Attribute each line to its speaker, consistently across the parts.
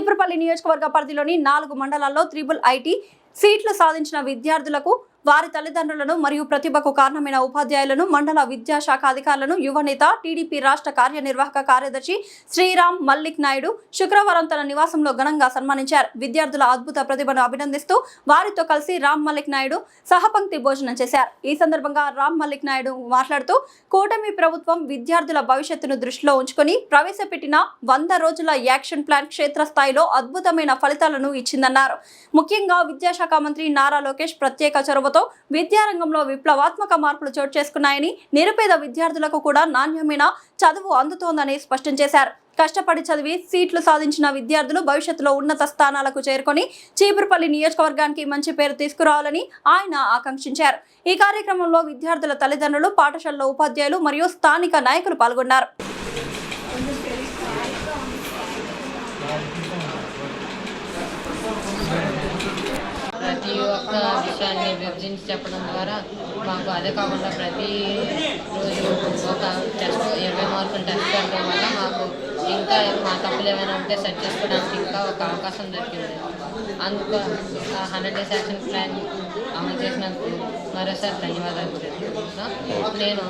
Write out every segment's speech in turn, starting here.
Speaker 1: చీపురుపల్లి నియోజకవర్గ పరిధిలోని 4 మండలాల్లో త్రిబుల్ ఐటీ సీట్లు సాధించిన విద్యార్థులకు వారి తల్లిదండ్రులను మరియు ప్రతిభకు కారణమైన ఉపాధ్యాయులను మండల విద్యాశాఖ అధికారులను యువనేత టీడీపీ రాష్ట్ర కార్యనిర్వాహక కార్యదర్శి శ్రీరామ్ మల్లిక్ నాయుడు శుక్రవారం తన నివాసంలో ఘనంగా సన్మానించారు. విద్యార్థుల అద్భుత ప్రతిభను అభినందిస్తూ వారితో కలిసి రామ్ మల్లిక్ నాయుడు సహపంక్తి భోజనం చేశారు. ఈ సందర్భంగా రామ్ మల్లిక్ నాయుడు మాట్లాడుతూ కూటమి ప్రభుత్వం విద్యార్థుల భవిష్యత్తును దృష్టిలో ఉంచుకొని ప్రవేశపెట్టిన 100 రోజుల యాక్షన్ ప్లాన్ క్షేత్రస్థాయిలో అద్భుతమైన ఫలితాలను ఇచ్చిందన్నారు. ముఖ్యంగా విద్యాశాఖ మంత్రి నారా లోకేష్ ప్రత్యేక చొరవతో విద్యారంగంలో విప్లవాత్మక మార్పులు చోటు చేసుకున్నాయని, నిరుపేద విద్యార్థులకు కూడా నాణ్యమైన చదువు అందుతోందని స్పష్టం చేశారు. కష్టపడి చదివి సీట్లు సాధించిన విద్యార్థులు భవిష్యత్తులో ఉన్నత స్థానాలకు చేరుకొని చీపురుపల్లి నియోజకవర్గానికి మంచి పేరు తీసుకురావాలని ఆయన ఆకాంక్షించారు. ఈ కార్యక్రమంలో విద్యార్థుల తల్లిదండ్రులు, పాఠశాలలో ఉపాధ్యాయులు మరియు స్థానిక నాయకులు పాల్గొన్నారు.
Speaker 2: ప్రతి ఒక్క విషయాన్ని విభజించి చెప్పడం ద్వారా మాకు అదే కాకుండా ప్రతి రోజు ఒక టెస్ట్ 20 మార్కులు టెస్ట్ పెట్టడం వల్ల మాకు ఇంకా మా తప్పులు ఏమైనా ఉంటే సెట్ చేసుకోవడానికి ఇంకా ఒక అవకాశం దొరికింది. అందుకు 100 డేస్ యాక్షన్ ప్లాన్ అమలు చేసినందుకు మరోసారి ధన్యవాదాలు తెలుపుతున్నాను.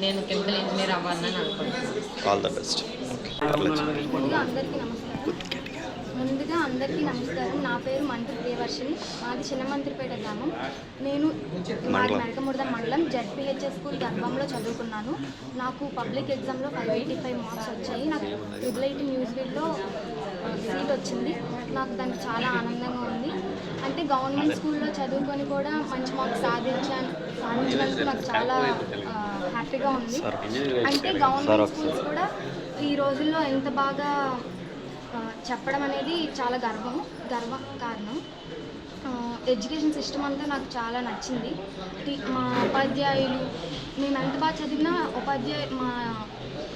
Speaker 2: నేను కెమికల్ ఇంజనీర్ అవ్వాలని అనుకుంటున్నాను.
Speaker 3: ముందుగా అందరికీ నమస్కారం. నా పేరు మంత్రి దేవర్షిని. మాది చిన్నమంత్రిపేట గ్రామం. నేను మెరకముర్ద మండలం జెడ్పీహెచ్ఎస్ స్కూల్ గర్భంలో చదువుకున్నాను. నాకు పబ్లిక్ ఎగ్జామ్లో 585 మార్క్స్ వచ్చాయి. నాకు ట్రిపుల్ ఐటీ న్యూస్ వీల్లో సీట్ వచ్చింది. నాకు దానికి చాలా ఆనందంగా ఉంది. అంటే గవర్నమెంట్ స్కూల్లో చదువుకొని కూడా మంచి మార్క్స్ సాధించినందుకు నాకు చాలా హ్యాపీగా ఉంది. అంటే గవర్నమెంట్ స్కూల్స్ కూడా ఈ రోజుల్లో ఎంత బాగా చెప్పడం అనేది చాలా కారణం. ఎడ్యుకేషన్ సిస్టమ్ అంతా నాకు చాలా నచ్చింది. మా ఉపాధ్యాయులు, మేము ఎంత బాగా చదివినా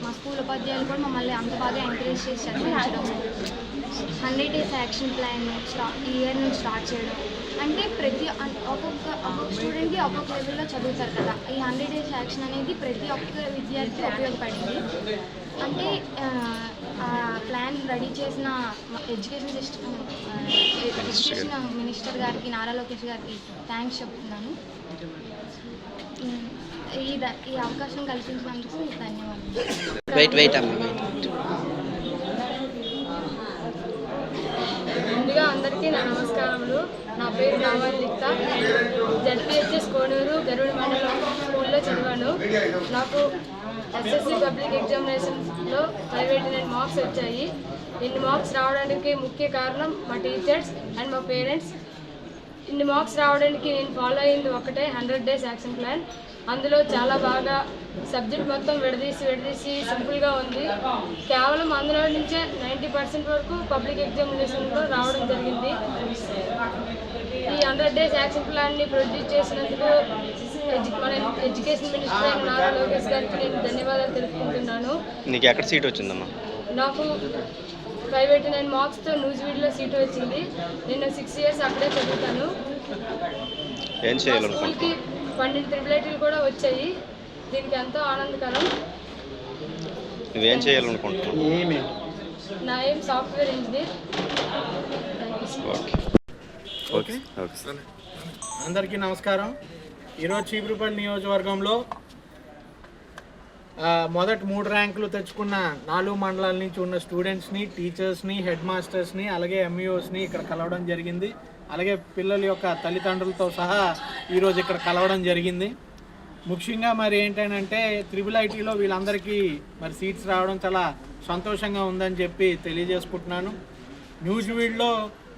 Speaker 3: మా స్కూల్ ఉపాధ్యాయులు కూడా మమ్మల్ని అంత బాగా ఎంకరేజ్ చేసి చదివించడం, 100 డేస్ యాక్షన్ ప్లాన్ ఈ ఇయర్ నుంచి స్టార్ట్ చేయడం. అంటే ఒక్కొక్క స్టూడెంట్కి ఒక్కొక్క లెవెల్లో చదువుతారు కదా. ఈ 100 డేస్ యాక్షన్ అనేది ప్రతి ఒక్క విద్యార్థికి ఉపయోగపడింది. అంటే ప్లాన్ రెడీ చేసిన ఎడ్యుకేషన్ మినిస్టర్ గారికి, నారా లోకేష్ గారికి థ్యాంక్స్ చెప్తున్నాను. ఈ అవకాశం కల్పించినందుకు ధన్యవాదాలు.
Speaker 4: ముందుగా అందరికీ నా నమస్కారములు. నా పేరు నావాలిత. జెడ్పీహెచ్ఎస్ కోనూరు గరుడ మండలం స్కూల్లో చదివాను. నాకు ఎస్ఎస్సి పబ్లిక్ ఎగ్జామినేషన్లో 589 మార్క్స్ వచ్చాయి. ఇన్ని మార్క్స్ రావడానికి ముఖ్య కారణం మా టీచర్స్ అండ్ మా పేరెంట్స్. ఇన్ని మార్క్స్ రావడానికి నేను ఫాలో అయింది ఒకటే 100 డేస్ యాక్షన్ ప్లాన్. అందులో చాలా బాగా సబ్జెక్ట్ మొత్తం విడదీసి సింపుల్గా ఉంది. కేవలం అందులో నుంచే 90% వరకు పబ్లిక్ ఎగ్జామినేషన్లో రావడం జరిగింది. ఈ 100 డేస్ యాక్షన్ ప్లాన్ని ప్రొడ్యూస్ చేసినందుకు మన ఎడ్యుకేషన్ మినిస్టర్ అయిన నారా లోకేష్ గారికి నేను ధన్యవాదాలు తెలుపుకుంటున్నాను.
Speaker 5: నీకు ఎక్కడ సీట్ వచ్చిందమ్మా?
Speaker 4: నాకు 589 మార్క్స్తో న్యూజివీడ్లో సీటు వచ్చింది. నేను 6 ఇయర్స్ అక్కడే చదువుతాను.
Speaker 5: ఏం చేయాలనుకుంటున్నాను?
Speaker 4: 12 ట్రిపుల్ ఐటీలు కూడా వచ్చాయి. దీనికి ఎంతో ఆనందకరం.
Speaker 5: నువ్వేం చేయాలనుకుంటున్నావు?
Speaker 4: నా ఏం సాఫ్ట్వేర్ ఇంజనీర్.
Speaker 6: ఓకే. అందరికీ నమస్కారం. ఈరోజు చీపురుపల్లి నియోజకవర్గంలో మొదటి 3 ర్యాంకులు తెచ్చుకున్న 4 మండలాల నుంచి ఉన్న స్టూడెంట్స్ని, టీచర్స్ని, హెడ్ మాస్టర్స్ని, అలాగే ఎంఈఓస్ని ఇక్కడ కలవడం జరిగింది. అలాగే పిల్లల యొక్క తల్లిదండ్రులతో సహా ఈరోజు ఇక్కడ కలవడం జరిగింది. ముఖ్యంగా మరి ఏంటంటే త్రిబుల్ ఐటీలో వీళ్ళందరికీ మరి సీట్స్ రావడం చాలా సంతోషంగా ఉందని చెప్పి తెలియజేసుకుంటున్నాను. న్యూజివీడ్లో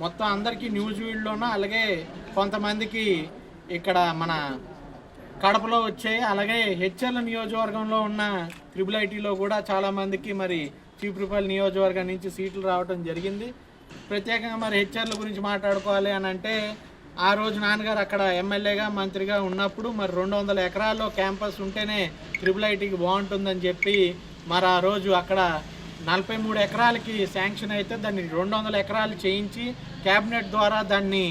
Speaker 6: మొత్తం అందరికీ న్యూజివీడ్లోనూ, అలాగే కొంతమందికి ఇక్కడ మన కడపలో వచ్చాయి. అలాగే హెచ్ఎల్ నియోజకవర్గంలో ఉన్న త్రిబుల్ ఐటీలో కూడా చాలామందికి మరి చీపురుపల్లి నియోజకవర్గం నుంచి సీట్లు రావడం జరిగింది. ప్రత్యేకంగా మరి హెచ్ఎల్ గురించి మాట్లాడుకోవాలి అని అంటే, ఆ రోజు నాన్నగారు అక్కడ ఎమ్మెల్యేగా, మంత్రిగా ఉన్నప్పుడు మరి 200 ఎకరాల్లో క్యాంపస్ ఉంటేనే త్రిబుల్ ఐటీకి బాగుంటుందని చెప్పి మరి ఆ రోజు అక్కడ 43 ఎకరాలకి శాంక్షన్ అయితే దాన్ని 200 ఎకరాలు చేయించి క్యాబినెట్ ద్వారా దాన్ని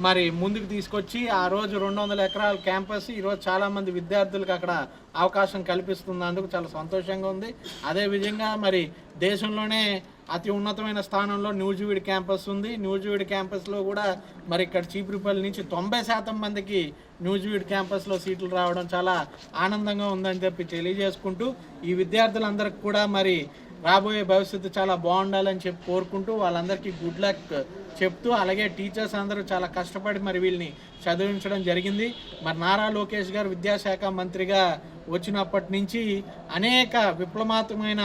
Speaker 6: మరి ముందుకు తీసుకొచ్చి ఆ రోజు 200 ఎకరాల క్యాంపస్ ఈరోజు చాలామంది విద్యార్థులకు అక్కడ అవకాశం కల్పిస్తున్నందుకు చాలా సంతోషంగా ఉంది. అదేవిధంగా మరి దేశంలోనే అతి ఉన్నతమైన స్థానంలో న్యూజివీడ్ క్యాంపస్ ఉంది. న్యూజివీడ్ క్యాంపస్లో కూడా మరి ఇక్కడ చీపురుపల్లి నుంచి 90% మందికి న్యూజివీడ్ క్యాంపస్లో సీట్లు రావడం చాలా ఆనందంగా ఉందని చెప్పి తెలియజేసుకుంటూ ఈ విద్యార్థులందరికీ కూడా మరి రాబోయే భవిష్యత్తు చాలా బాగుండాలని చెప్పి కోరుకుంటూ వాళ్ళందరికీ గుడ్ లక్ చెప్తూ, అలాగే టీచర్స్ అందరూ చాలా కష్టపడి మరి వీళ్ళని చదివించడం జరిగింది. మరి నారా లోకేష్ గారు విద్యాశాఖ మంత్రిగా వచ్చినప్పటి నుంచి అనేక విప్లవాత్మకమైన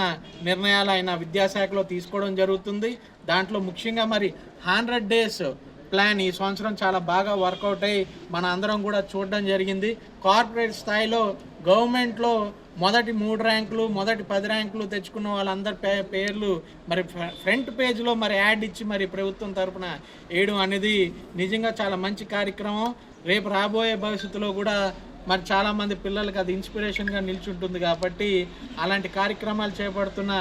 Speaker 6: నిర్ణయాలు ఆయన విద్యాశాఖలో తీసుకోవడం జరుగుతుంది. దాంట్లో ముఖ్యంగా మరి 100 days ప్లాన్ ఈ సంవత్సరం చాలా బాగా వర్కౌట్ అయ్యి మన అందరం కూడా చూడడం జరిగింది. కార్పొరేట్ స్థాయిలో గవర్నమెంట్లో మొదటి 3 ర్యాంకులు, మొదటి 10 ర్యాంకులు తెచ్చుకున్న వాళ్ళందరి పేర్లు మరి ఫ్రంట్ పేజ్లో మరి యాడ్ ఇచ్చి మరి ప్రభుత్వం తరఫున వేయడం అనేది నిజంగా చాలా మంచి కార్యక్రమం. రేపు రాబోయే భవిష్యత్తులో కూడా మరి చాలామంది పిల్లలకి అది ఇన్స్పిరేషన్గా నిల్చుంటుంది. కాబట్టి అలాంటి కార్యక్రమాలు చేపడుతున్న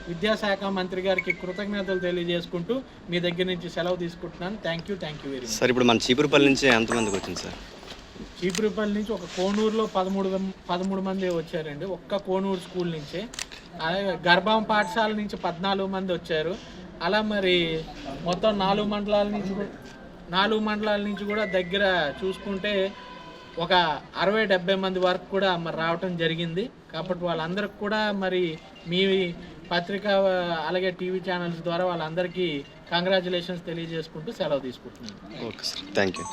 Speaker 6: విద్యాశాఖ మంత్రి గారికి కృతజ్ఞతలు తెలియజేసుకుంటూ మీ దగ్గర నుంచి సెలవు తీసుకుంటున్నాను. Thank you very much.
Speaker 5: Sir ఇప్పుడు మన చీపురుపల్లి నుంచి ఎంతమందికి వచ్చింది సార్?
Speaker 6: చీపురుపల్లి నుంచి ఒక కోనూరులో 13 మంది వచ్చారండి, ఒక్క కోనూరు స్కూల్ నుంచే. అలాగే గర్భం పాఠశాల నుంచి 14 మంది వచ్చారు. అలా మరి మొత్తం 4 మండలాల నుంచి కూడా దగ్గర చూసుకుంటే ఒక 60-70 మంది వరకు కూడా మరి రావటం జరిగింది. కాబట్టి వాళ్ళందరికి కూడా మరి మీ పత్రిక అలాగే టీవీ ఛానల్స్ ద్వారా వాళ్ళందరికీ కంగ్రాచులేషన్స్ తెలియజేసుకుంటూ సెలవు తీసుకుంటున్నాను.
Speaker 5: Okay sir, thank you.